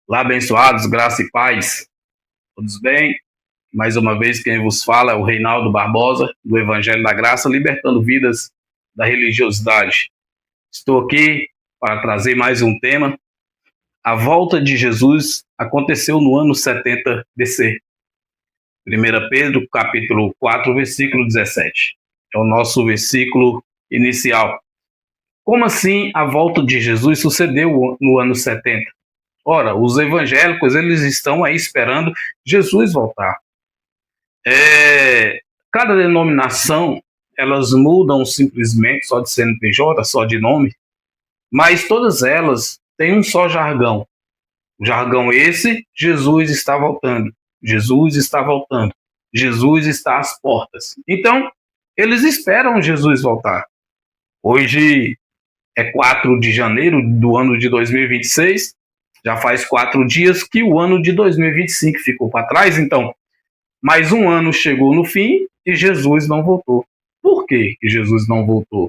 Olá, abençoados, graça e paz. Todos bem? Mais uma vez, quem vos fala é o Reinaldo Barbosa, do Evangelho da Graça, libertando vidas da religiosidade. Estou aqui para trazer mais um tema. A volta de Jesus aconteceu no ano 70 BC. 1 Pedro, capítulo 4, versículo 17. É o nosso versículo inicial. Como assim a volta de Jesus sucedeu no ano 70? Ora, os evangélicos, eles estão aí esperando Jesus voltar. Cada denominação, elas mudam simplesmente, só de CNPJ, só de nome, mas todas elas têm um só jargão. O jargão esse, Jesus está voltando, Jesus está voltando, Jesus está às portas. Então, eles esperam Jesus voltar. Hoje é 4 de janeiro do ano de 2026, já faz 4 dias que o ano de 2025 ficou para trás, então mais um ano chegou no fim e Jesus não voltou. Por que Jesus não voltou?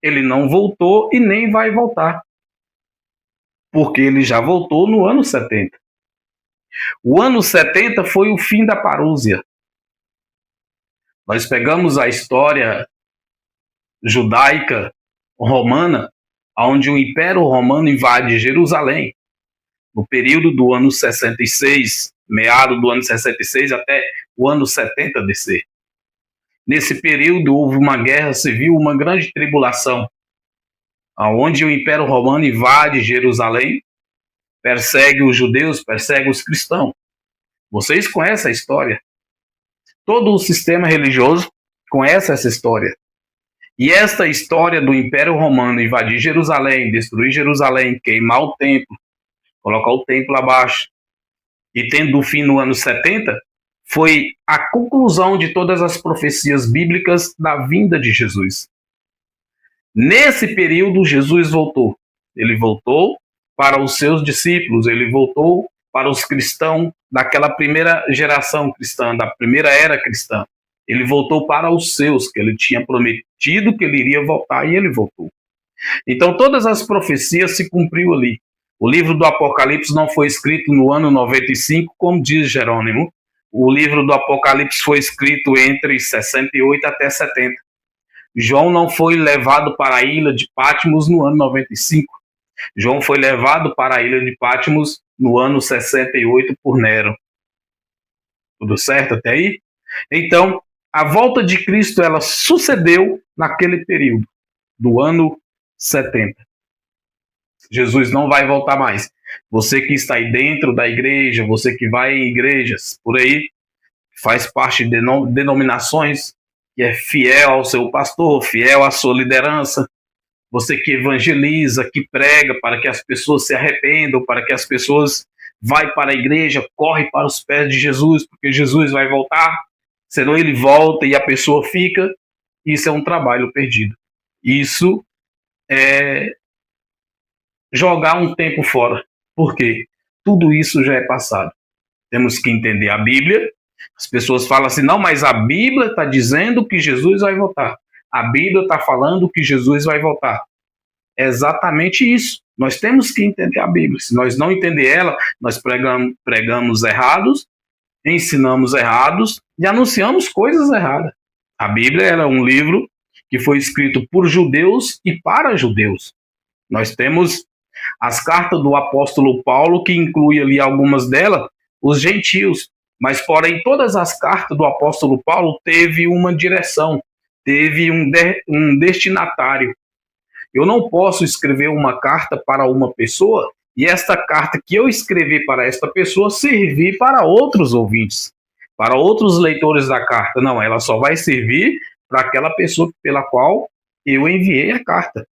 Ele não voltou e nem vai voltar, porque ele já voltou no ano 70. O ano 70 foi o fim da parúzia. Nós pegamos a história judaica romana, onde o Império Romano invade Jerusalém, no período do ano 66, meado do ano 66 até o ano 70 DC. Nesse período houve uma guerra civil, uma grande tribulação, onde o Império Romano invade Jerusalém, persegue os judeus, persegue os cristãos. Vocês conhecem a história. Todo o sistema religioso conhece essa história. E esta história do Império Romano invadir Jerusalém, destruir Jerusalém, queimar o templo, colocar o templo abaixo, e tendo fim no ano 70, foi a conclusão de todas as profecias bíblicas da vinda de Jesus. Nesse período, Jesus voltou. Ele voltou para os seus discípulos, ele voltou para os cristãos daquela primeira geração cristã, da primeira era cristã. Ele voltou para os seus, que ele tinha prometido que ele iria voltar, e ele voltou. Então, todas as profecias se cumpriu ali. O livro do Apocalipse não foi escrito no ano 95, como diz Jerônimo. O livro do Apocalipse foi escrito entre 68 até 70. João não foi levado para a ilha de Patmos no ano 95. João foi levado para a ilha de Patmos no ano 68 por Nero. Tudo certo até aí? Então, a volta de Cristo, ela sucedeu naquele período, do ano 70. Jesus não vai voltar mais. Você que está aí dentro da igreja, você que vai em igrejas por aí, faz parte de denominações, que é fiel ao seu pastor, fiel à sua liderança, você que evangeliza, que prega para que as pessoas se arrependam, para que as pessoas vai para a igreja, corre para os pés de Jesus, porque Jesus vai voltar, senão ele volta e a pessoa fica. Isso é um trabalho perdido. Isso é jogar um tempo fora. Por quê? Tudo isso já é passado. Temos que entender a Bíblia. As pessoas falam assim, não, mas a Bíblia está dizendo que Jesus vai voltar. A Bíblia está falando que Jesus vai voltar. É exatamente isso. Nós temos que entender a Bíblia. Se nós não entender ela, nós pregamos errados, ensinamos errados e anunciamos coisas erradas. A Bíblia é um livro que foi escrito por judeus e para judeus. Nós temos as cartas do apóstolo Paulo, que inclui ali algumas delas, os gentios. Mas, porém, todas as cartas do apóstolo Paulo teve uma direção, teve um destinatário. Eu não posso escrever uma carta para uma pessoa e esta carta que eu escrevi para esta pessoa servir para outros ouvintes, para outros leitores da carta. Não, ela só vai servir para aquela pessoa pela qual eu enviei a carta.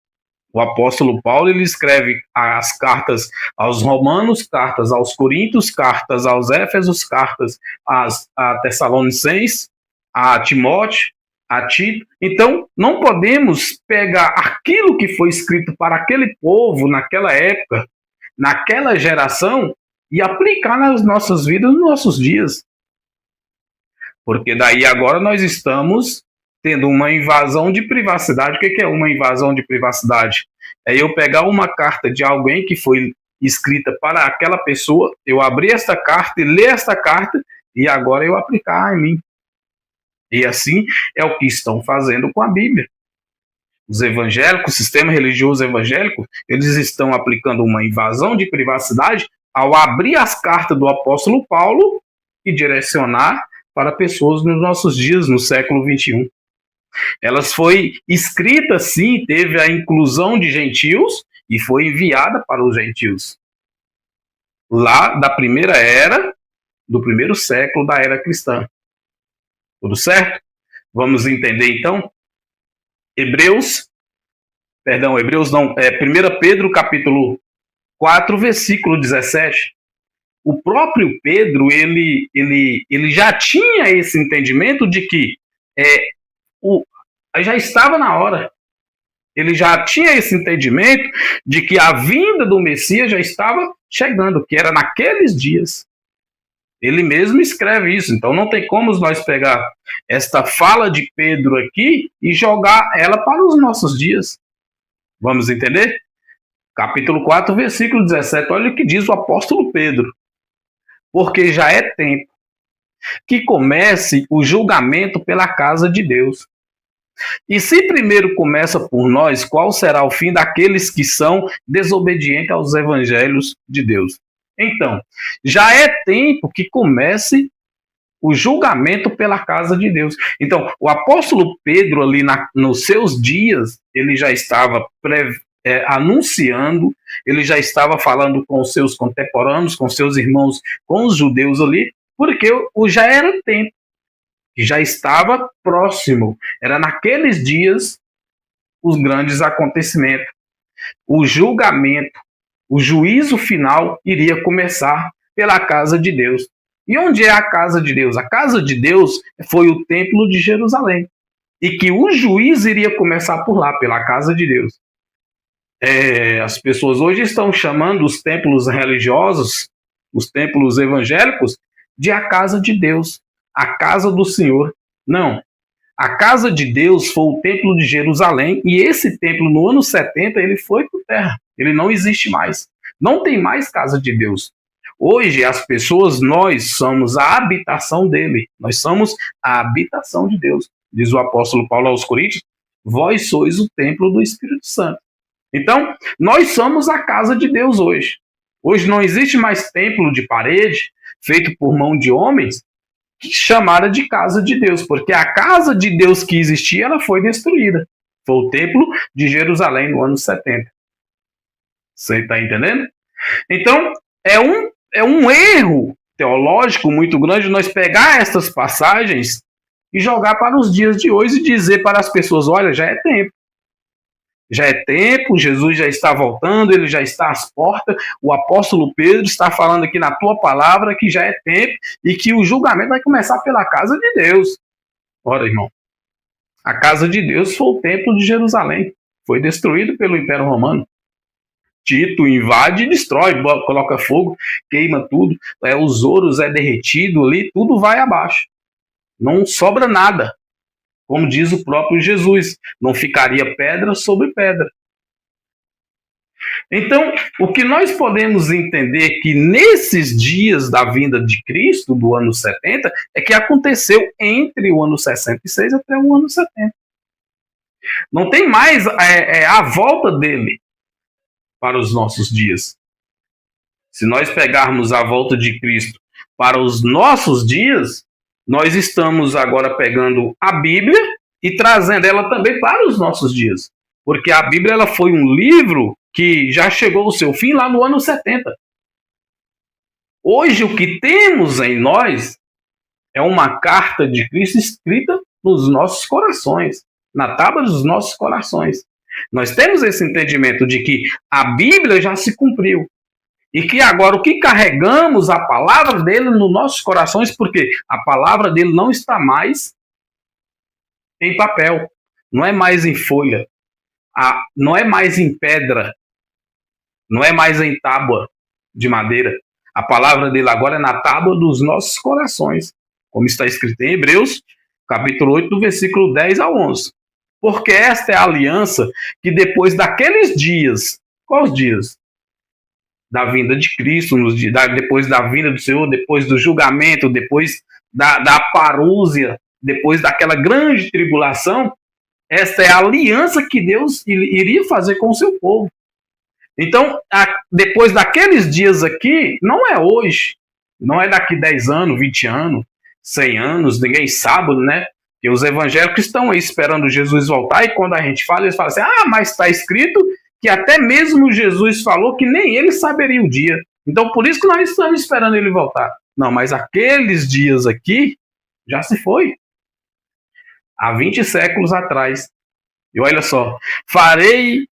O apóstolo Paulo, ele escreve as cartas aos romanos, cartas aos coríntios, cartas aos éfesos, cartas a Tessalonicenses, a Timóteo, a Tito. Então, não podemos pegar aquilo que foi escrito para aquele povo, naquela época, naquela geração, e aplicar nas nossas vidas, nos nossos dias. Porque daí agora nós estamos tendo uma invasão de privacidade. O que é uma invasão de privacidade? É eu pegar uma carta de alguém que foi escrita para aquela pessoa, eu abrir esta carta e ler esta carta, e agora eu aplicar em mim. E assim é o que estão fazendo com a Bíblia. Os evangélicos, o sistema religioso evangélico, eles estão aplicando uma invasão de privacidade ao abrir as cartas do apóstolo Paulo e direcionar para pessoas nos nossos dias, no século XXI. Elas foi escrita, sim, teve a inclusão de gentios e foi enviada para os gentios. Lá da primeira era, do primeiro século da era cristã. Tudo certo? Vamos entender então? Hebreus não, 1 Pedro capítulo 4, versículo 17. O próprio Pedro, ele já tinha esse entendimento de que já estava na hora. Ele já tinha esse entendimento de que a vinda do Messias já estava chegando, que era naqueles dias. Ele mesmo escreve isso, então não tem como nós pegar esta fala de Pedro aqui e jogar ela para os nossos dias. Vamos entender? Capítulo 4, versículo 17, olha o que diz o apóstolo Pedro. Porque já é tempo que comece o julgamento pela casa de Deus. E se primeiro começa por nós, qual será o fim daqueles que são desobedientes aos evangelhos de Deus? Então, já é tempo que comece o julgamento pela casa de Deus. Então, o apóstolo Pedro, ali nos seus dias, ele já estava anunciando, ele já estava falando com os seus contemporâneos, com seus irmãos, com os judeus ali, porque já era tempo, que já estava próximo. Era naqueles dias os grandes acontecimentos. O julgamento, o juízo final iria começar pela casa de Deus. E onde é a casa de Deus? A casa de Deus foi o templo de Jerusalém. E que o juízo iria começar por lá, pela casa de Deus. As pessoas hoje estão chamando os templos religiosos, os templos evangélicos, de a casa de Deus, a casa do Senhor. Não. A casa de Deus foi o templo de Jerusalém, e esse templo, no ano 70, ele foi por terra. Ele não existe mais. Não tem mais casa de Deus. Hoje, as pessoas, nós somos a habitação dele. Nós somos a habitação de Deus. Diz o apóstolo Paulo aos Coríntios, vós sois o templo do Espírito Santo. Então, nós somos a casa de Deus hoje. Hoje não existe mais templo de parede, feito por mão de homens, chamada de casa de Deus, porque a casa de Deus que existia, ela foi destruída. Foi o templo de Jerusalém no ano 70. Você está entendendo? Então, é um erro teológico muito grande nós pegar essas passagens e jogar para os dias de hoje e dizer para as pessoas, olha, já é tempo. Já é tempo, Jesus já está voltando, ele já está às portas, o apóstolo Pedro está falando aqui na tua palavra que já é tempo e que o julgamento vai começar pela casa de Deus. Ora, irmão, a casa de Deus foi o templo de Jerusalém, foi destruído pelo Império Romano. Tito invade e destrói, coloca fogo, queima tudo, os ouros é derretido ali, tudo vai abaixo. Não sobra nada. Como diz o próprio Jesus, não ficaria pedra sobre pedra. Então, o que nós podemos entender que nesses dias da vinda de Cristo, do ano 70, é que aconteceu entre o ano 66 até o ano 70. Não tem mais a volta dele para os nossos dias. Se nós pegarmos a volta de Cristo para os nossos dias, nós estamos agora pegando a Bíblia e trazendo ela também para os nossos dias. Porque a Bíblia ela foi um livro que já chegou ao seu fim lá no ano 70. Hoje o que temos em nós é uma carta de Cristo escrita nos nossos corações, na tábua dos nossos corações. Nós temos esse entendimento de que a Bíblia já se cumpriu. E que agora o que carregamos, a palavra dele nos nossos corações, porque a palavra dele não está mais em papel, não é mais em folha, não é mais em pedra, não é mais em tábua de madeira. A palavra dele agora é na tábua dos nossos corações, como está escrito em Hebreus, capítulo 8, do versículo 10 ao 11. Porque esta é a aliança que depois daqueles dias, quais dias? da vinda de Cristo, depois da vinda do Senhor, depois do julgamento, depois da parúzia, depois daquela grande tribulação. Esta é a aliança que Deus iria fazer com o seu povo. Então, depois daqueles dias aqui, não é hoje, não é daqui 10 anos, 20 anos, 100 anos, ninguém sabe, né? E os evangélicos estão aí esperando Jesus voltar, e quando a gente fala, eles falam assim, mas está escrito que até mesmo Jesus falou que nem ele saberia o dia. Então, por isso que nós estamos esperando ele voltar. Não, mas aqueles dias aqui já se foi. Há 20 séculos atrás. E olha só, farei,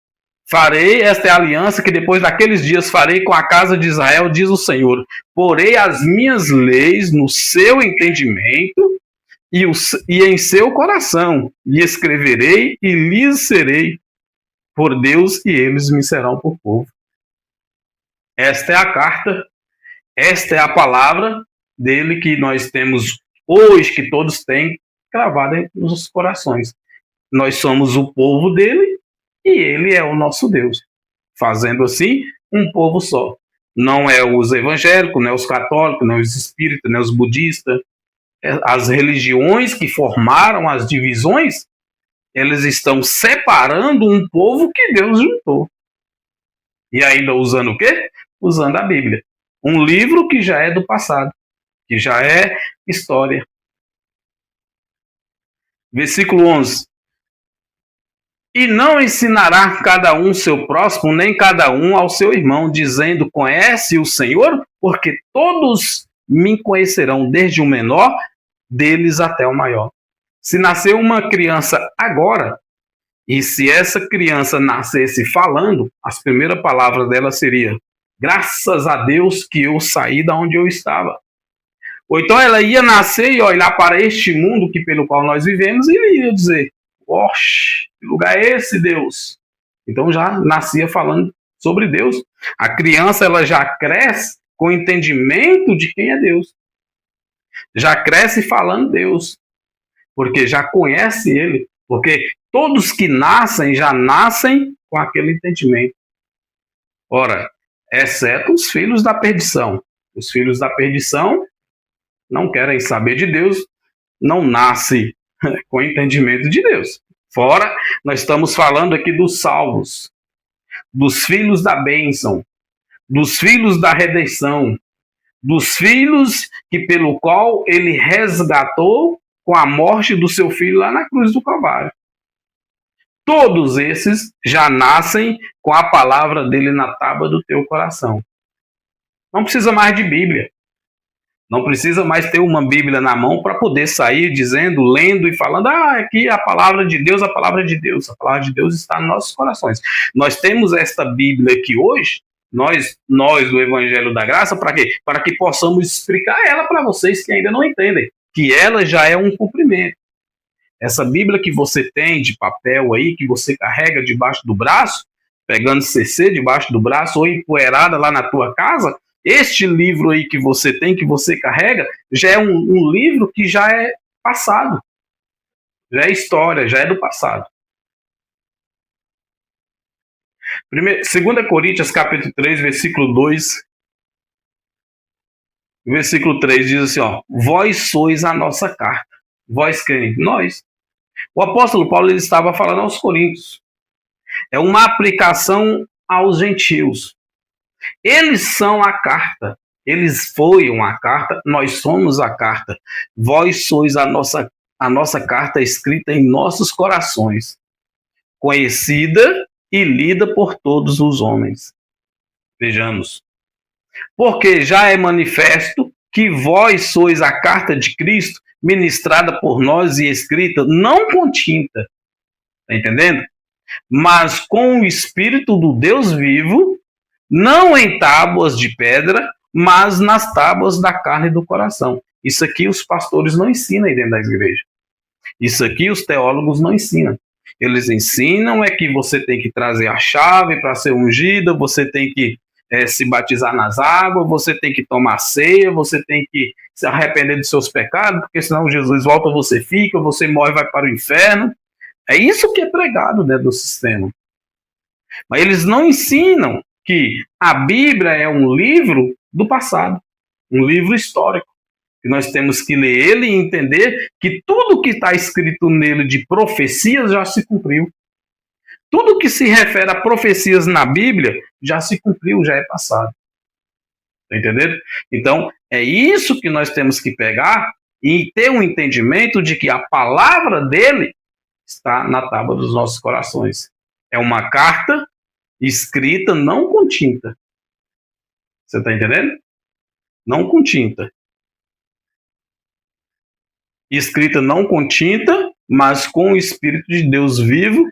esta é a aliança que depois daqueles dias farei com a casa de Israel, diz o Senhor. Porei as minhas leis no seu entendimento e em seu coração, e escreverei e lhes serei por Deus, e eles me serão por povo. Esta é a carta, esta é a palavra dele que nós temos hoje, que todos têm gravada nos corações. Nós somos o povo dele e ele é o nosso Deus. Fazendo assim, um povo só. Não é os evangélicos, não é os católicos, não é os espíritas, não é os budistas. As religiões que formaram as divisões, eles estão separando um povo que Deus juntou. E ainda usando o quê? Usando a Bíblia. Um livro que já é do passado, que já é história. Versículo 11. E não ensinará cada um seu próximo, nem cada um ao seu irmão, dizendo, conhece o Senhor? Porque todos me conhecerão, desde o menor deles até o maior. Se nascer uma criança agora, e se essa criança nascesse falando, as primeiras palavras dela seria, graças a Deus que eu saí da onde eu estava. Ou então ela ia nascer e olhar para este mundo pelo qual nós vivemos e ele ia dizer, oxe, que lugar é esse, Deus? Então já nascia falando sobre Deus. A criança ela já cresce com entendimento de quem é Deus. Já cresce falando Deus, porque já conhece ele, porque todos que nascem já nascem com aquele entendimento. Ora, exceto os filhos da perdição. Os filhos da perdição não querem saber de Deus, não nascem com entendimento de Deus. Fora, nós estamos falando aqui dos salvos, dos filhos da bênção, dos filhos da redenção, dos filhos que pelo qual ele resgatou com a morte do seu filho lá na cruz do Calvário. Todos esses já nascem com a palavra dele na tábua do teu coração. Não precisa mais de Bíblia. Não precisa mais ter uma Bíblia na mão para poder sair dizendo, lendo e falando, aqui a palavra de Deus, a palavra de Deus. A palavra de Deus está nos nossos corações. Nós temos esta Bíblia aqui hoje, nós do Evangelho da Graça, para quê? Para que possamos explicar ela para vocês que ainda não entendem, que ela já é um cumprimento. Essa Bíblia que você tem de papel aí, que você carrega debaixo do braço, pegando CC debaixo do braço ou empoeirada lá na tua casa, este livro aí que você tem, que você carrega, já é um livro que já é passado. Já é história, já é do passado. 2 Coríntios, capítulo 3, versículo 2. Versículo 3 diz assim, vós sois a nossa carta. Vós quem? Nós. O apóstolo Paulo ele estava falando aos coríntios. É uma aplicação aos gentios. Eles são a carta. Eles foram a carta, nós somos a carta. Vós sois a nossa carta escrita em nossos corações, conhecida e lida por todos os homens. Vejamos. Porque já é manifesto que vós sois a carta de Cristo, ministrada por nós e escrita, não com tinta, está entendendo? Mas com o Espírito do Deus vivo, não em tábuas de pedra, mas nas tábuas da carne e do coração. Isso aqui os pastores não ensinam aí dentro da igreja. Isso aqui os teólogos não ensinam. Eles ensinam que você tem que trazer a chave para ser ungida, você tem que se batizar nas águas, você tem que tomar ceia, você tem que se arrepender dos seus pecados, porque senão Jesus volta, você fica, você morre e vai para o inferno. É isso que é pregado dentro do sistema. Mas eles não ensinam que a Bíblia é um livro do passado, um livro histórico, que nós temos que ler ele e entender que tudo que está escrito nele de profecias já se cumpriu. Tudo que se refere a profecias na Bíblia já se cumpriu, já é passado. Tá entendendo? Então, é isso que nós temos que pegar e ter um entendimento de que a palavra dele está na tábua dos nossos corações. É uma carta escrita não com tinta. Você está entendendo? Não com tinta. Escrita não com tinta, mas com o Espírito de Deus vivo,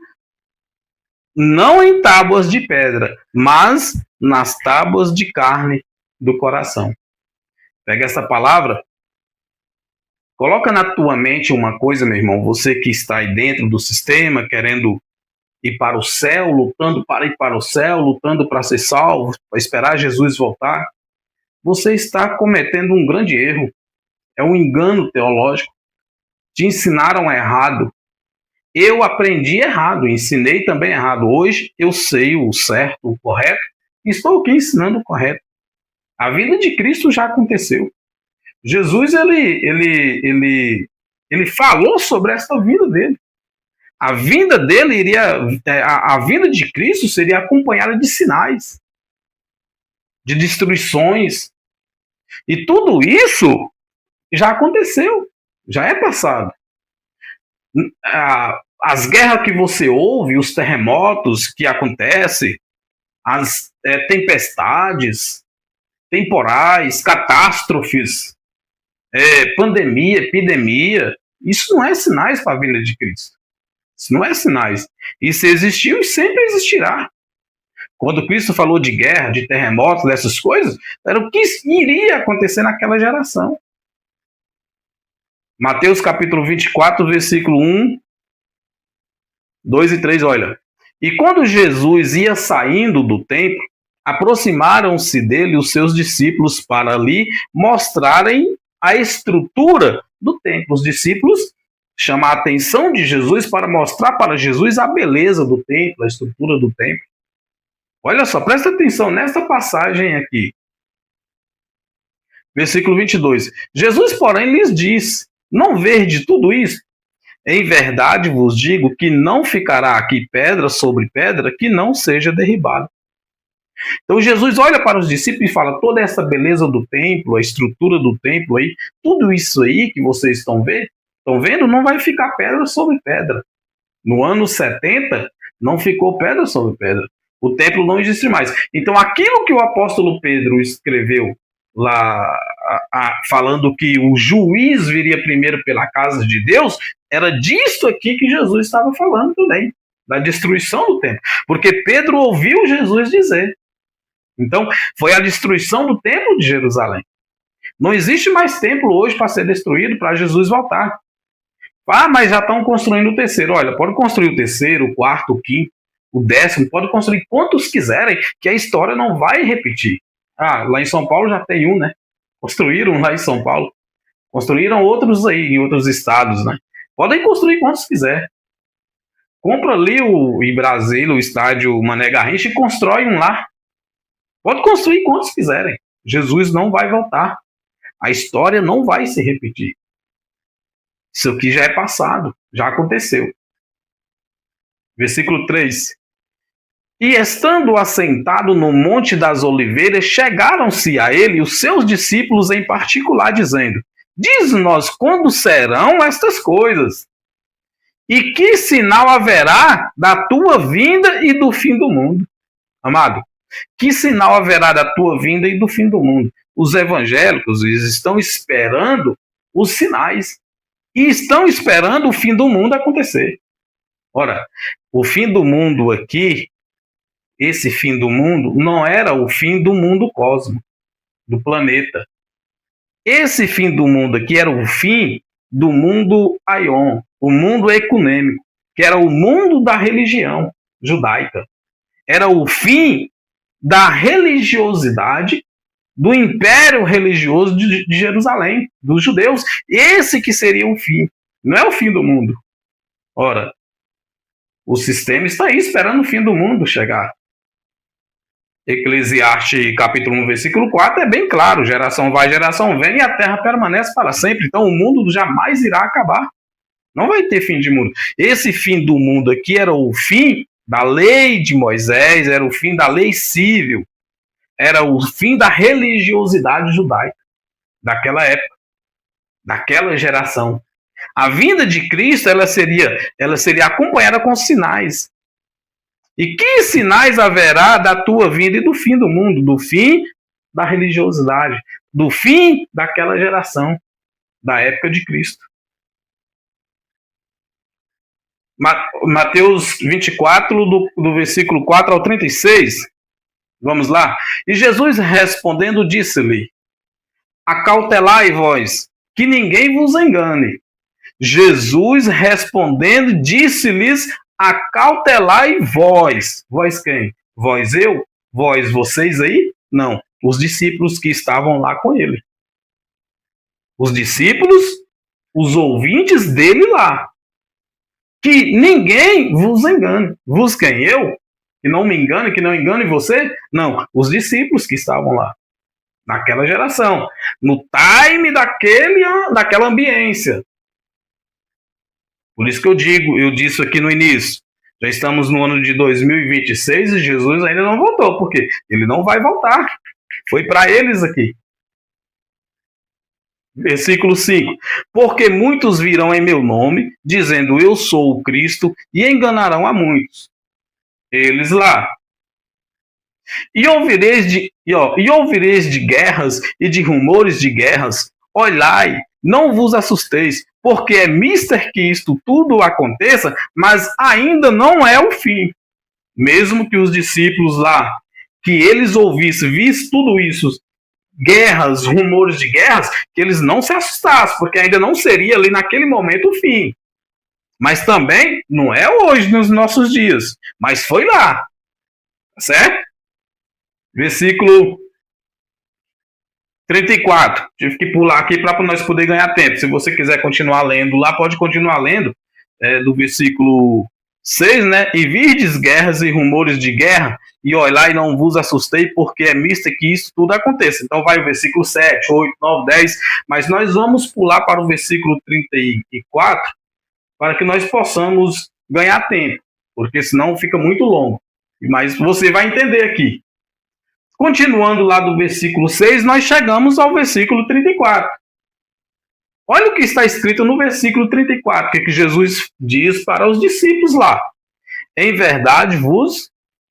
não em tábuas de pedra, mas nas tábuas de carne do coração. Pega essa palavra, coloca na tua mente uma coisa, meu irmão, você que está aí dentro do sistema, querendo ir para o céu, lutando para ir para o céu, lutando para ser salvo, para esperar Jesus voltar, você está cometendo um grande erro. É um engano teológico. Te ensinaram errado. Eu aprendi errado, ensinei também errado. Hoje eu sei o certo, o correto, e estou aqui ensinando o correto. A vida de Cristo já aconteceu. Jesus, ele falou sobre essa vida dele. A vinda dele a vinda de Cristo seria acompanhada de sinais, de destruições. E tudo isso já aconteceu, já é passado. As guerras que você ouve, os terremotos que acontecem, as tempestades temporais, catástrofes, pandemia, epidemia, isso não é sinais para a vinda de Cristo. Isso não é sinais. Isso existiu e sempre existirá. Quando Cristo falou de guerra, de terremotos, dessas coisas, era o que iria acontecer naquela geração. Mateus capítulo 24, versículo 1, 2 e 3, olha. E quando Jesus ia saindo do templo, aproximaram-se dele os seus discípulos para ali mostrarem a estrutura do templo. Os discípulos chamam a atenção de Jesus para mostrar para Jesus a beleza do templo, a estrutura do templo. Olha só, presta atenção nessa passagem aqui. Versículo 22. Jesus, porém, lhes disse: não vede tudo isso? Em verdade vos digo que não ficará aqui pedra sobre pedra que não seja derribada. Então Jesus olha para os discípulos e fala: toda essa beleza do templo, a estrutura do templo aí, tudo isso aí que vocês estão vendo, não vai ficar pedra sobre pedra. No ano 70, não ficou pedra sobre pedra. O templo não existe mais. Então aquilo que o apóstolo Pedro escreveu lá, falando que o juiz viria primeiro pela casa de Deus, era disso aqui que Jesus estava falando também, da destruição do templo. Porque Pedro ouviu Jesus dizer. Então, foi a destruição do templo de Jerusalém. Não existe mais templo hoje para ser destruído para Jesus voltar. Ah, mas já estão construindo o terceiro. Olha, pode construir o terceiro, o quarto, o quinto, o 10º, pode construir quantos quiserem, que a história não vai repetir. Ah, lá em São Paulo já tem um, né? Construíram lá em São Paulo. Construíram outros aí, em outros estados, né? Podem construir quantos quiser. Compra ali em Brasília, o estádio Mané Garrincha e constrói um lá. Pode construir quantos quiserem. Jesus não vai voltar. A história não vai se repetir. Isso aqui já é passado, já aconteceu. Versículo 3. E estando assentado no Monte das Oliveiras, chegaram-se a ele os seus discípulos em particular, dizendo: diz-nos quando serão estas coisas, e que sinal haverá da tua vinda e do fim do mundo. Amado, que sinal haverá da tua vinda e do fim do mundo? Os evangélicos estão esperando os sinais e estão esperando o fim do mundo acontecer. Ora, o fim do mundo aqui, esse fim do mundo, não era o fim do mundo cósmico, do planeta. Esse fim do mundo aqui era o fim do mundo aion, o mundo ecunêmico, que era o mundo da religião judaica. Era o fim da religiosidade, do império religioso de Jerusalém, dos judeus. Esse que seria o fim. Não é o fim do mundo. Ora, o sistema está aí esperando o fim do mundo chegar. Eclesiastes capítulo 1, versículo 4 é bem claro: geração vai, geração vem, e a terra permanece para sempre. Então o mundo jamais irá acabar. Não vai ter fim de mundo. Esse fim do mundo aqui era o fim da lei de Moisés, era o fim da lei civil, era o fim da religiosidade judaica daquela época, daquela geração. A vinda de Cristo ela seria acompanhada com sinais. E que sinais haverá da tua vinda e do fim do mundo, do fim da religiosidade, do fim daquela geração, da época de Cristo? Mateus 24, do versículo 4 ao 36. Vamos lá. E Jesus respondendo disse-lhe: acautelai vós, que ninguém vos engane. Jesus respondendo disse-lhes: acautelai vós. Vós quem? Vós eu? Vós vocês aí? Não. Os discípulos que estavam lá com ele. Os discípulos, os ouvintes dele lá. Que ninguém vos engane. Vos quem? Eu? Que não me engane, que não engane você? Não. Os discípulos que estavam lá. Naquela geração. No time daquela ambiência. Por isso que eu disse aqui no início, já estamos no ano de 2026 e Jesus ainda não voltou, porque ele não vai voltar. Foi para eles aqui. Versículo 5. Porque muitos virão em meu nome, dizendo eu sou o Cristo, e enganarão a muitos. Eles lá. E ouvireis de guerras e de rumores de guerras. Olhai, não vos assusteis, porque é mister que isto tudo aconteça, mas ainda não é o fim. Mesmo que os discípulos lá, que eles vissem tudo isso, guerras, rumores de guerras, que eles não se assustassem, porque ainda não seria ali naquele momento o fim. Mas também não é hoje nos nossos dias, mas foi lá, certo? Versículo 34. Tive que pular aqui para nós poder ganhar tempo. Se você quiser continuar lendo lá, pode continuar lendo, do versículo 6, né? E virdes guerras e rumores de guerra, e olhai, não vos assustei, porque é mister que isso tudo aconteça. Então vai o versículo 7, 8, 9, 10, mas nós vamos pular para o versículo 34, para que nós possamos ganhar tempo, porque senão fica muito longo. Mas você vai entender aqui. Continuando lá do versículo 6, nós chegamos ao versículo 34. Olha o que está escrito no versículo 34, que Jesus diz para os discípulos lá. Em verdade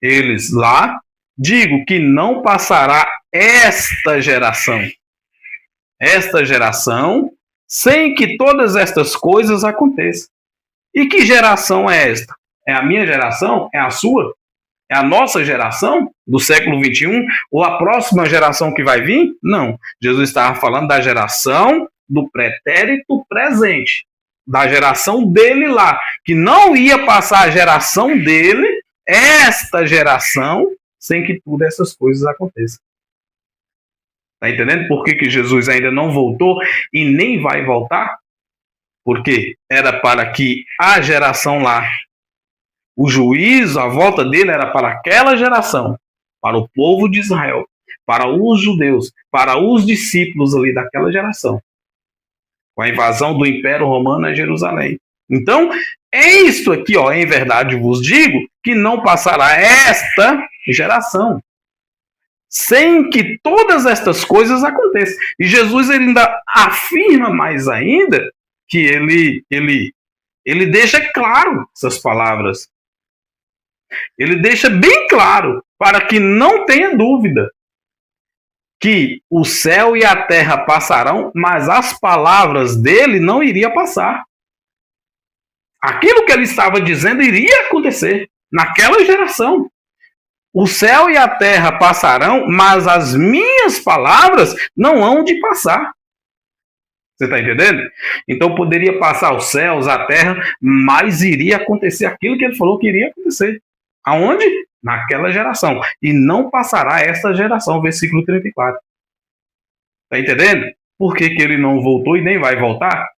eles lá, digo que não passará esta geração, sem que todas estas coisas aconteçam. E que geração é esta? É a minha geração? É a sua? É a nossa geração do século 21? Ou a próxima geração que vai vir? Não. Jesus estava falando da geração do pretérito presente. Da geração dele lá. Que não ia passar a geração dele, esta geração, sem que todas essas coisas aconteçam. Está entendendo por que Jesus ainda não voltou e nem vai voltar? Porque era para que a geração lá, o juízo, a volta dele era para aquela geração, para o povo de Israel, para os judeus, para os discípulos ali daquela geração, com a invasão do Império Romano a Jerusalém. Então, é isto aqui, ó, em verdade vos digo, que não passará esta geração, sem que todas estas coisas aconteçam. E Jesus ele ainda afirma mais ainda que ele deixa claro essas palavras. Ele deixa bem claro, para que não tenha dúvida, que o céu e a terra passarão, mas as palavras dele não iriam passar. Aquilo que ele estava dizendo iria acontecer naquela geração. O céu e a terra passarão, mas as minhas palavras não hão de passar. Você está entendendo? Então poderia passar os céus, a terra, mas iria acontecer aquilo que ele falou que iria acontecer. Aonde? Naquela geração. E não passará essa geração, versículo 34. Está entendendo? Por que ele não voltou e nem vai voltar?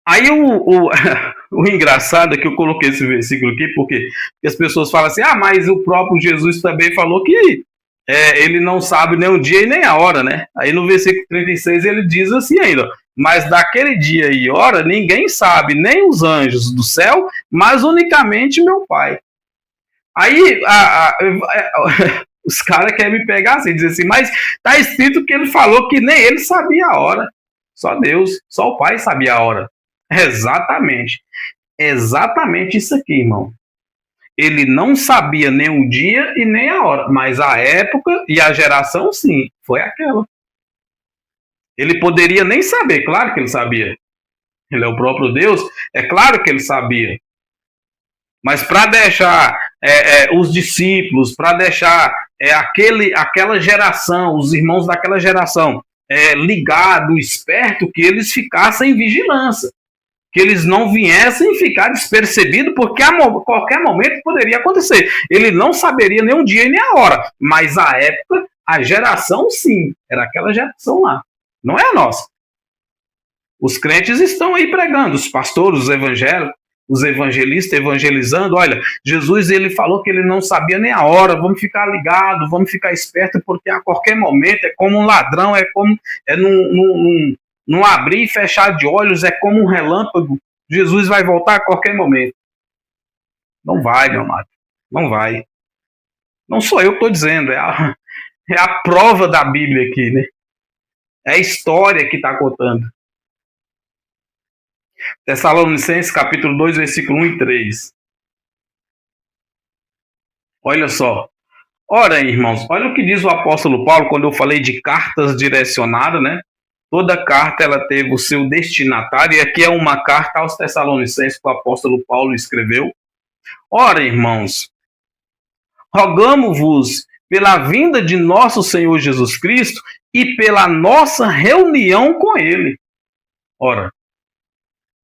Aí o engraçado é que eu coloquei esse versículo aqui porque as pessoas falam assim, mas o próprio Jesus também falou que ele não sabe nem o dia e nem a hora, né? Aí no versículo 36 ele diz assim ainda, mas daquele dia e hora ninguém sabe, nem os anjos do céu, mas unicamente meu Pai. Aí os caras querem me pegar assim, dizer assim, mas tá escrito que ele falou que nem ele sabia a hora. Só Deus, só o Pai sabia a hora. Exatamente. Exatamente isso aqui, irmão. Ele não sabia nem o dia e nem a hora, mas a época e a geração, sim, foi aquela. Ele poderia nem saber, claro que ele sabia. Ele é o próprio Deus, é claro que ele sabia. Mas para deixar os discípulos, para deixar aquela geração, os irmãos daquela geração, ligado, esperto, que eles ficassem em vigilância, que eles não viessem ficar despercebidos, porque a qualquer momento poderia acontecer. Ele não saberia nem o dia e nem a hora, mas a época, a geração, sim, era aquela geração lá, não é a nossa. Os crentes estão aí pregando, os pastores, os evangélicos, os evangelistas evangelizando, olha, Jesus ele falou que ele não sabia nem a hora, vamos ficar ligados, vamos ficar espertos, porque a qualquer momento é como um ladrão, é como num abrir e fechar de olhos, é como um relâmpago, Jesus vai voltar a qualquer momento. Não vai, meu amado, não vai. Não sou eu que estou dizendo, é a prova da Bíblia aqui, né? É a história que está contando. Tessalonicenses capítulo 2, versículo 1 e 3. Olha só. Ora, irmãos, olha o que diz o apóstolo Paulo quando eu falei de cartas direcionadas, né? Toda carta ela teve o seu destinatário, e aqui é uma carta aos Tessalonicenses que o apóstolo Paulo escreveu. Ora, irmãos, rogamo-vos pela vinda de nosso Senhor Jesus Cristo e pela nossa reunião com Ele. Ora,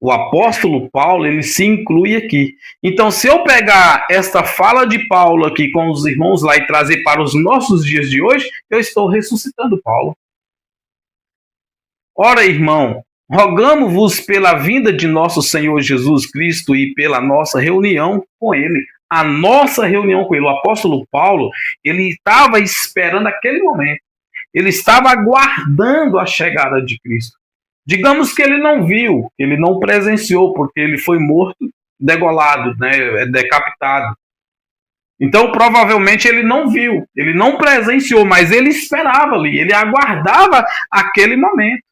o apóstolo Paulo, ele se inclui aqui. Então, se eu pegar esta fala de Paulo aqui com os irmãos lá e trazer para os nossos dias de hoje, eu estou ressuscitando Paulo. Ora, irmão, rogamo-vos pela vinda de nosso Senhor Jesus Cristo e pela nossa reunião com Ele. A nossa reunião com Ele. O apóstolo Paulo, ele estava esperando aquele momento. Ele estava aguardando a chegada de Cristo. Digamos que ele não viu, ele não presenciou, porque ele foi morto, degolado, né, decapitado. Então, provavelmente, ele não viu, ele não presenciou, mas ele esperava ali, ele aguardava aquele momento.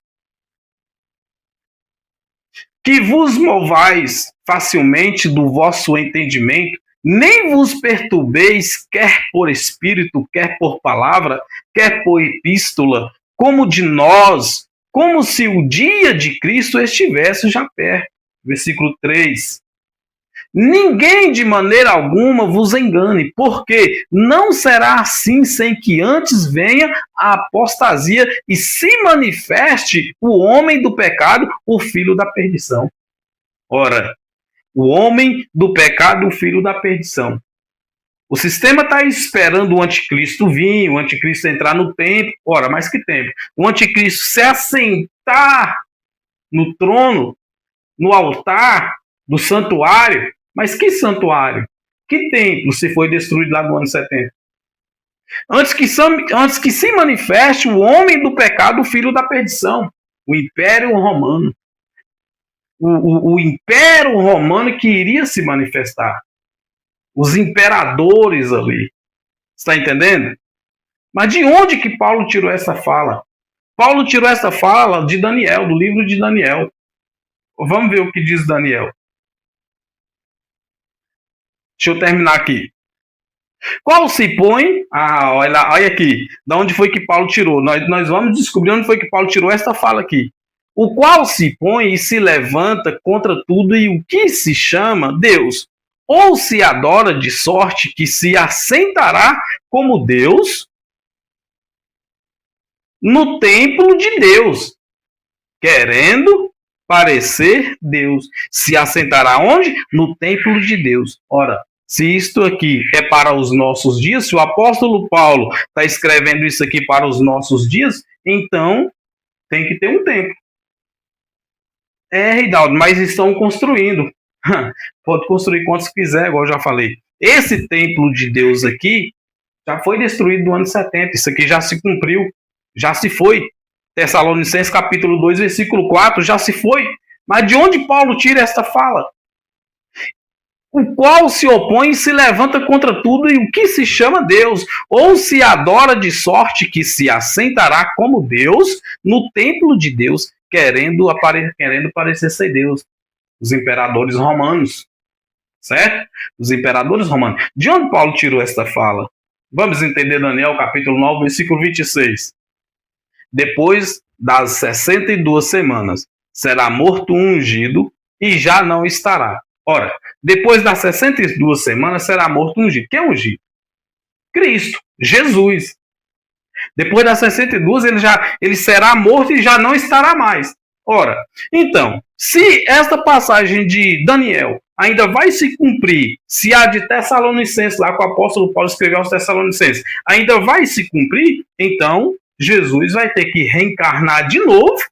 Que vos movais facilmente do vosso entendimento, nem vos perturbeis, quer por espírito, quer por palavra, quer por epístola, como de nós, como se o dia de Cristo estivesse já perto. Versículo 3. Ninguém de maneira alguma vos engane, porque não será assim sem que antes venha a apostasia e se manifeste o homem do pecado, o filho da perdição. Ora, o homem do pecado, o filho da perdição. O sistema está esperando o anticristo vir, o anticristo entrar no templo. Ora, mas que tempo? O anticristo se assentar no trono, no altar do santuário. Mas que santuário? Que templo se foi destruído lá no ano 70? Antes que se manifeste o homem do pecado, o filho da perdição, o Império Romano. O Império Romano que iria se manifestar. Os imperadores ali. Está entendendo? Mas de onde que Paulo tirou essa fala? Paulo tirou essa fala de Daniel, do livro de Daniel. Vamos ver o que diz Daniel. Deixa eu terminar aqui. Qual se põe... olha aqui. Da onde foi que Paulo tirou? Nós vamos descobrir onde foi que Paulo tirou essa fala aqui. O qual se põe e se levanta contra tudo e o que se chama Deus. Ou se adora de sorte que se assentará como Deus no templo de Deus, querendo parecer Deus. Se assentará onde? No templo de Deus. Ora, se isto aqui é para os nossos dias, se o apóstolo Paulo está escrevendo isso aqui para os nossos dias, então tem que ter um templo. Reinaldo, mas estão construindo. Pode construir quantos quiser, igual eu já falei. Esse templo de Deus aqui já foi destruído no ano 70. Isso aqui já se cumpriu, já se foi. Tessalonicenses capítulo 2, versículo 4, já se foi. Mas de onde Paulo tira esta fala? O qual se opõe e se levanta contra tudo e o que se chama Deus, ou se adora de sorte que se assentará como Deus no templo de Deus, querendo parecer ser Deus. Os imperadores romanos, certo? Os imperadores romanos. De onde Paulo tirou esta fala? Vamos entender Daniel capítulo 9, versículo 26. Depois das 62 semanas, será morto um ungido e já não estará. Ora, depois das 62 semanas será morto um ungido. Quem é ungido? Cristo, Jesus. Depois das 62 ele será morto e já não estará mais. Ora, então, se esta passagem de Daniel ainda vai se cumprir, se a de Tessalonicenses, lá que o apóstolo Paulo escreveu aos Tessalonicenses, ainda vai se cumprir, então Jesus vai ter que reencarnar de novo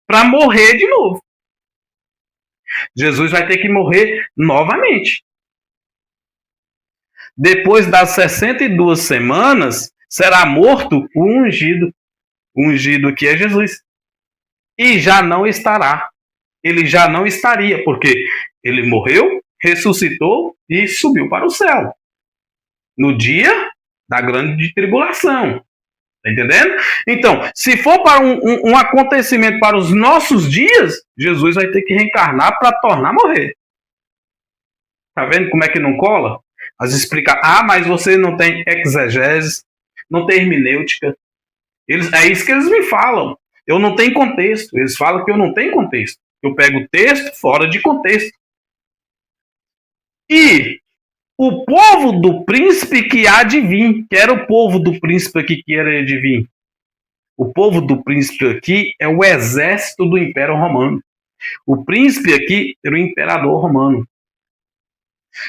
para morrer de novo. Jesus vai ter que morrer novamente. Depois das 62 semanas, será morto o ungido. O ungido que é Jesus. E já não estará. Ele já não estaria, porque ele morreu, ressuscitou e subiu para o céu. No dia da grande tribulação. Está entendendo? Então, se for para um acontecimento para os nossos dias, Jesus vai ter que reencarnar para tornar a morrer. Tá vendo como é que não cola? As explicar, mas você não tem exegese, não tem hermenêutica. É isso que eles me falam. Eu não tenho contexto. Eles falam que eu não tenho contexto. Eu pego o texto fora de contexto. E o povo do príncipe que há de vir, que era o povo do príncipe aqui que era de vir. O povo do príncipe aqui é o exército do Império Romano. O príncipe aqui era o imperador romano.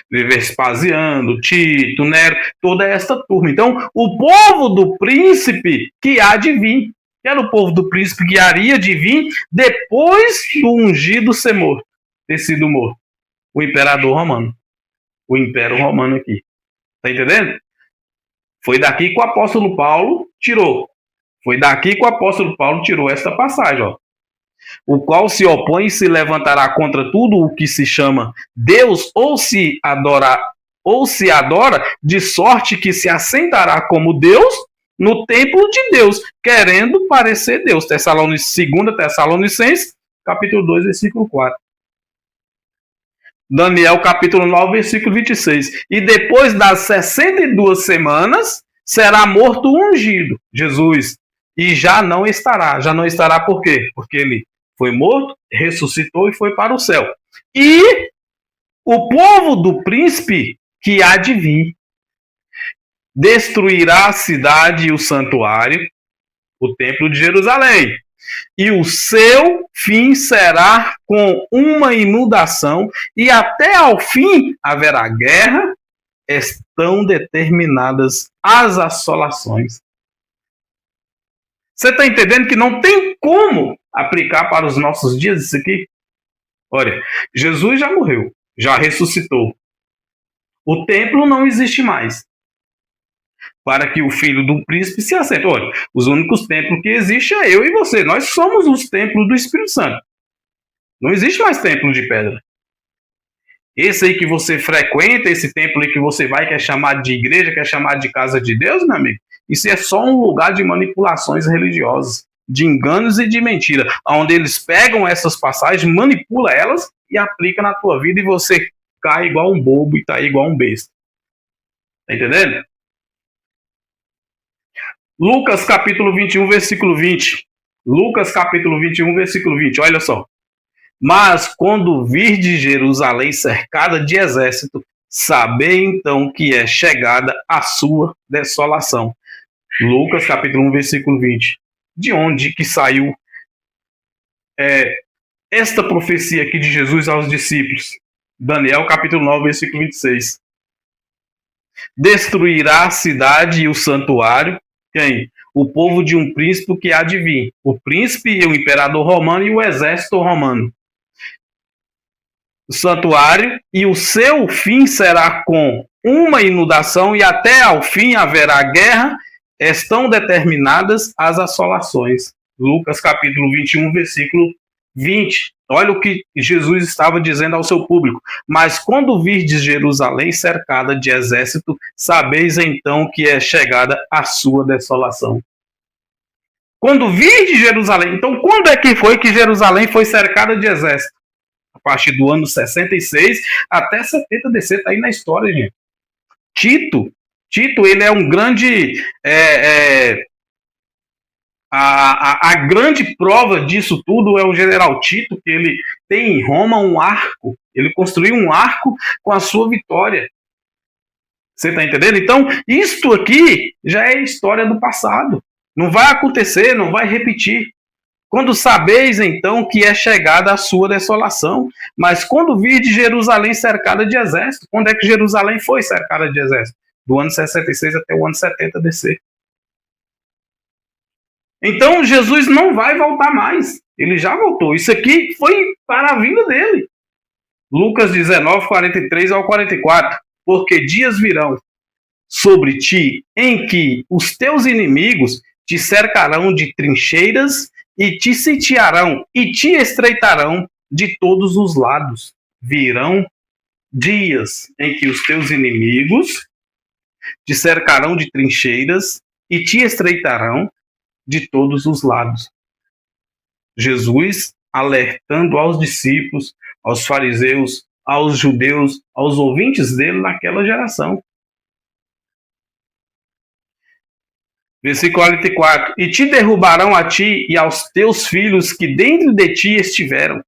Vespasiano, Tito, Nero, toda esta turma. Então, o povo do príncipe que há de vir, que era o povo do príncipe que haria de vir depois do ungido ser morto, ter sido morto. O imperador romano. O Império Romano aqui. Tá entendendo? Foi daqui que o apóstolo Paulo tirou. Foi daqui que o apóstolo Paulo tirou esta passagem, ó. O qual se opõe e se levantará contra tudo o que se chama Deus, ou se adora, de sorte que se assentará como Deus no templo de Deus, querendo parecer Deus. 2 Tessalonicenses, capítulo 2, versículo 4. Daniel, capítulo 9, versículo 26. E depois das 62 semanas, será morto o ungido, Jesus, e já não estará. Já não estará por quê? Porque ele foi morto, ressuscitou e foi para o céu. E o povo do príncipe que há de vir destruirá a cidade e o santuário, o templo de Jerusalém. E o seu fim será com uma inundação, e até ao fim haverá guerra, estão determinadas as assolações. Você está entendendo que não tem como aplicar para os nossos dias isso aqui? Olha, Jesus já morreu, já ressuscitou. O templo não existe mais. Para que o filho do príncipe se assente. Olha, os únicos templos que existem é eu e você. Nós somos os templos do Espírito Santo. Não existe mais templo de pedra. Esse aí que você frequenta, esse templo aí que você vai, que é chamado de igreja, que é chamado de casa de Deus, meu amigo, isso é só um lugar de manipulações religiosas, de enganos e de mentira, onde eles pegam essas passagens, manipulam elas e aplicam na tua vida e você cai igual um bobo e tá aí igual um besta. Tá entendendo? Lucas capítulo 21, versículo 20. Lucas capítulo 21, versículo 20. Olha só. Mas quando vir de Jerusalém cercada de exército, sabei então que é chegada a sua desolação. Lucas capítulo 1, versículo 20. De onde que saiu esta profecia aqui de Jesus aos discípulos? Daniel capítulo 9, versículo 26. Destruirá a cidade e o santuário. Quem? O povo de um príncipe que há de vir. O príncipe e o imperador romano e o exército romano. santuário, e o seu fim será com uma inundação, e até ao fim haverá guerra, estão determinadas as assolações. Lucas capítulo 21, versículo 20. Olha o que Jesus estava dizendo ao seu público. Mas quando virdes Jerusalém cercada de exército, sabeis então que é chegada a sua desolação. Quando virdes Jerusalém, então quando é que foi que Jerusalém foi cercada de exército? A partir do ano 66 até 70 DC, está aí na história, gente. Tito, ele é um grande... A grande prova disso tudo é o general Tito, que ele tem em Roma um arco. Ele construiu um arco com a sua vitória. Você está entendendo? Então, isto aqui já é história do passado. Não vai acontecer, não vai repetir. Quando sabeis, então, que é chegada a sua desolação. Mas quando vir de Jerusalém cercada de exército, quando é que Jerusalém foi cercada de exército? Do ano 66 até o ano 70 DC. Então, Jesus não vai voltar mais. Ele já voltou. Isso aqui foi para a vinda dele. Lucas 19, 43 ao 44. Porque dias virão sobre ti em que os teus inimigos te cercarão de trincheiras e te sitiarão e te estreitarão de todos os lados. Virão dias em que os teus inimigos te cercarão de trincheiras e te estreitarão de todos os lados. Jesus alertando aos discípulos, aos fariseus, aos judeus, aos ouvintes dele naquela geração. Versículo 44. E te derrubarão a ti e aos teus filhos que dentro de ti estiveram,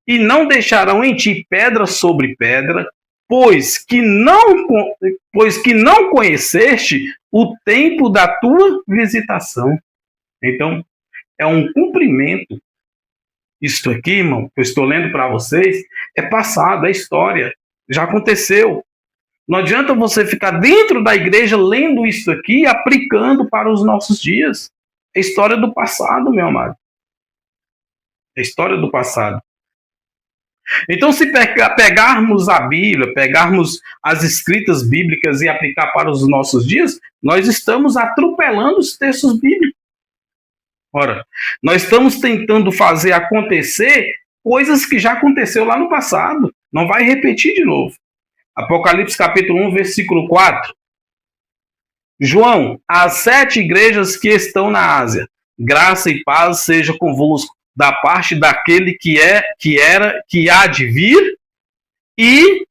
e não deixarão em ti pedra sobre pedra, pois que não conheceste o tempo da tua visitação. Então, é um cumprimento. Isto aqui, irmão, que eu estou lendo para vocês, é passado, é história. Já aconteceu. Não adianta você ficar dentro da igreja lendo isso aqui e aplicando para os nossos dias. É história do passado, meu amado. É história do passado. Então, se pegarmos a Bíblia, pegarmos as escritas bíblicas e aplicar para os nossos dias, nós estamos atropelando os textos bíblicos. Ora, nós estamos tentando fazer acontecer coisas que já aconteceu lá no passado. Não vai repetir de novo. Apocalipse capítulo 1, versículo 4. João, as 7 igrejas que estão na Ásia, graça e paz seja convosco, da parte daquele que há de vir, e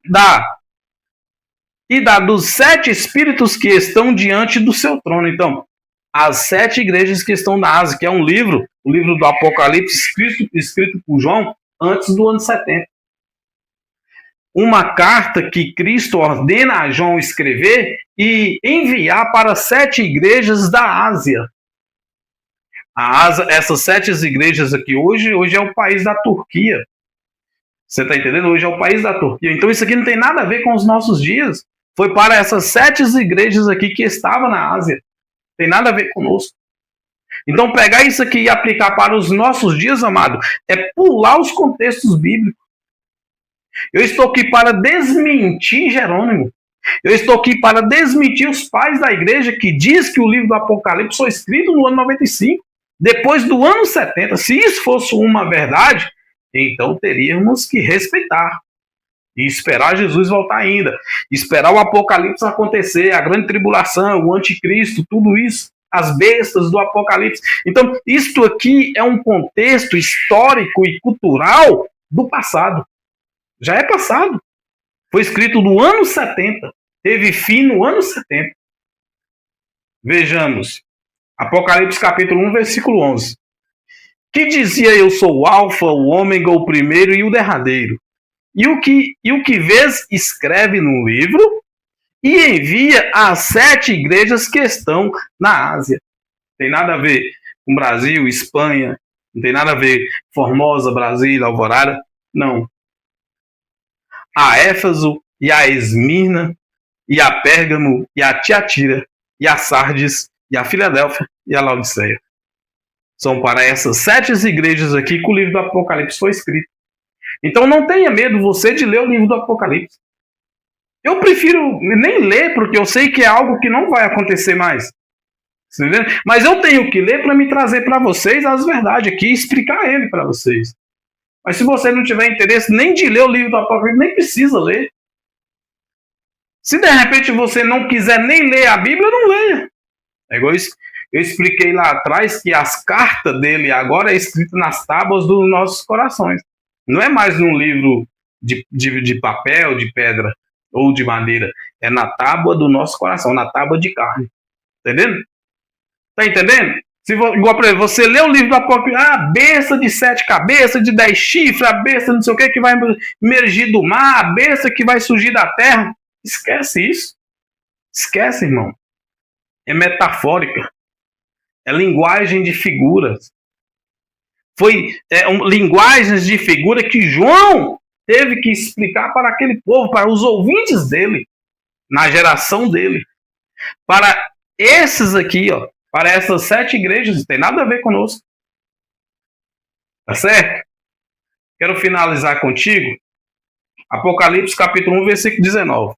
dos 7 espíritos que estão diante do seu trono. Então, as 7 igrejas que estão na Ásia, que é um livro, o livro do Apocalipse, escrito por João, antes do ano 70. Uma carta que Cristo ordena a João escrever e enviar para 7 igrejas da Ásia. Essas 7 igrejas aqui hoje é o país da Turquia. Você está entendendo? Hoje é o país da Turquia. Então isso aqui não tem nada a ver com os nossos dias. Foi para essas 7 igrejas aqui que estavam na Ásia. Tem nada a ver conosco. Então pegar isso aqui e aplicar para os nossos dias, amado, é pular os contextos bíblicos. Eu estou aqui para desmentir Jerônimo. Eu estou aqui para desmentir os pais da igreja que diz que o livro do Apocalipse foi escrito no ano 95, depois do ano 70. Se isso fosse uma verdade, então teríamos que respeitar e esperar Jesus voltar ainda. Esperar o Apocalipse acontecer, a grande tribulação, o anticristo, tudo isso, as bestas do Apocalipse. Então, isto aqui é um contexto histórico e cultural do passado. Já é passado. Foi escrito no ano 70. Teve fim no ano 70. Vejamos. Apocalipse capítulo 1, versículo 11. Que dizia: eu sou o alfa, o ômega, o primeiro e o derradeiro. E o que vês, escreve num livro e envia às 7 igrejas que estão na Ásia. Não tem nada a ver com Brasil, Espanha. Não tem nada a ver Formosa, Brasília, Alvorada. Não. A Éfeso e a Esmirna, e a Pérgamo, e a Tiatira, e a Sardes, e a Filadélfia, e a Laodiceia. São para essas 7 igrejas aqui que o livro do Apocalipse foi escrito. Então não tenha medo você de ler o livro do Apocalipse. Eu prefiro nem ler, porque eu sei que é algo que não vai acontecer mais. Entendeu? Mas eu tenho que ler para me trazer para vocês as verdades aqui e explicar ele para vocês. Mas se você não tiver interesse nem de ler o livro do Apocalipse, nem precisa ler. Se de repente você não quiser nem ler a Bíblia, não leia. É igual isso. Eu expliquei lá atrás que as cartas dele agora é escrita nas tábuas dos nossos corações. Não é mais num livro de papel, de pedra ou de madeira. É na tábua do nosso coração, na tábua de carne. Entendendo? Tá entendendo? Igual, por exemplo, você lê o livro do Apocalipse, a besta de 7 cabeças, de 10 chifres, a besta não sei o que vai emergir do mar, a besta que vai surgir da terra. Esquece isso. Esquece, irmão. É metafórica. É linguagem de figuras. Linguagens de figura que João teve que explicar para aquele povo, para os ouvintes dele, na geração dele. Para esses aqui, ó, para essas 7 igrejas, não tem nada a ver conosco. Tá certo? Quero finalizar contigo. Apocalipse capítulo 1, versículo 19.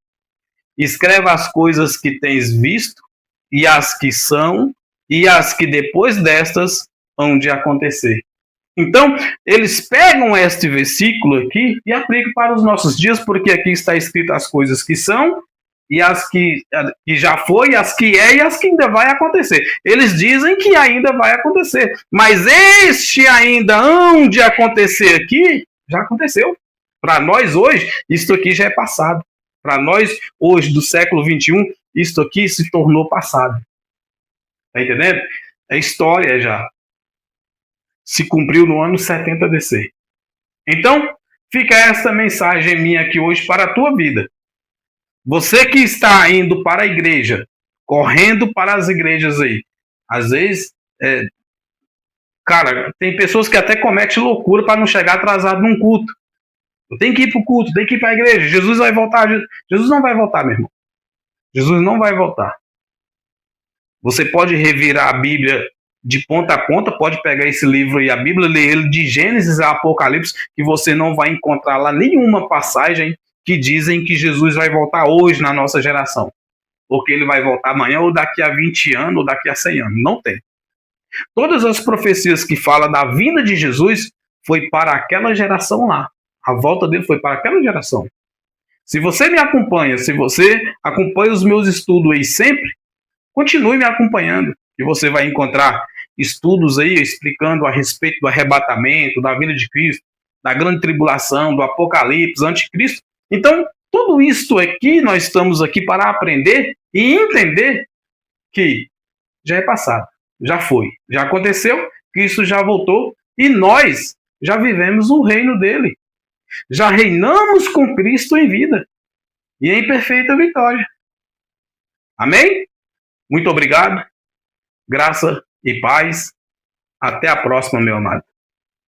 Escreve as coisas que tens visto, e as que são, e as que depois destas hão de acontecer. Então, eles pegam este versículo aqui e aplicam para os nossos dias, porque aqui está escrito as coisas que são, e as que já foi, as que é e as que ainda vai acontecer. Eles dizem que ainda vai acontecer, mas este ainda hão de acontecer aqui, já aconteceu. Para nós hoje, isto aqui já é passado. Para nós hoje, do século 21, isto aqui se tornou passado. Tá entendendo? É história já. Se cumpriu no ano 70 DC. Então, fica essa mensagem minha aqui hoje para a tua vida. Você que está indo para a igreja, correndo para as igrejas aí, às vezes, cara, tem pessoas que até cometem loucura para não chegar atrasado num culto. Eu tenho que ir para o culto, tenho que ir para a igreja. Jesus vai voltar. Jesus não vai voltar, meu irmão. Jesus não vai voltar. Você pode revirar a Bíblia de ponta a ponta, pode pegar esse livro e a Bíblia, ler ele de Gênesis a Apocalipse, que você não vai encontrar lá nenhuma passagem que dizem que Jesus vai voltar hoje na nossa geração. Ou que ele vai voltar amanhã, ou daqui a 20 anos, ou daqui a 100 anos. Não tem. Todas as profecias que falam da vinda de Jesus foi para aquela geração lá. A volta dele foi para aquela geração. Se você me acompanha, se você acompanha os meus estudos aí sempre, continue me acompanhando, que você vai encontrar estudos aí explicando a respeito do arrebatamento, da vinda de Cristo, da grande tribulação, do Apocalipse, anticristo. Então, tudo isto aqui, nós estamos aqui para aprender e entender que já é passado, já foi, já aconteceu, Cristo já voltou e nós já vivemos o reino dele. Já reinamos com Cristo em vida e em perfeita vitória. Amém? Muito obrigado. Graça e paz. Até a próxima, meu amado.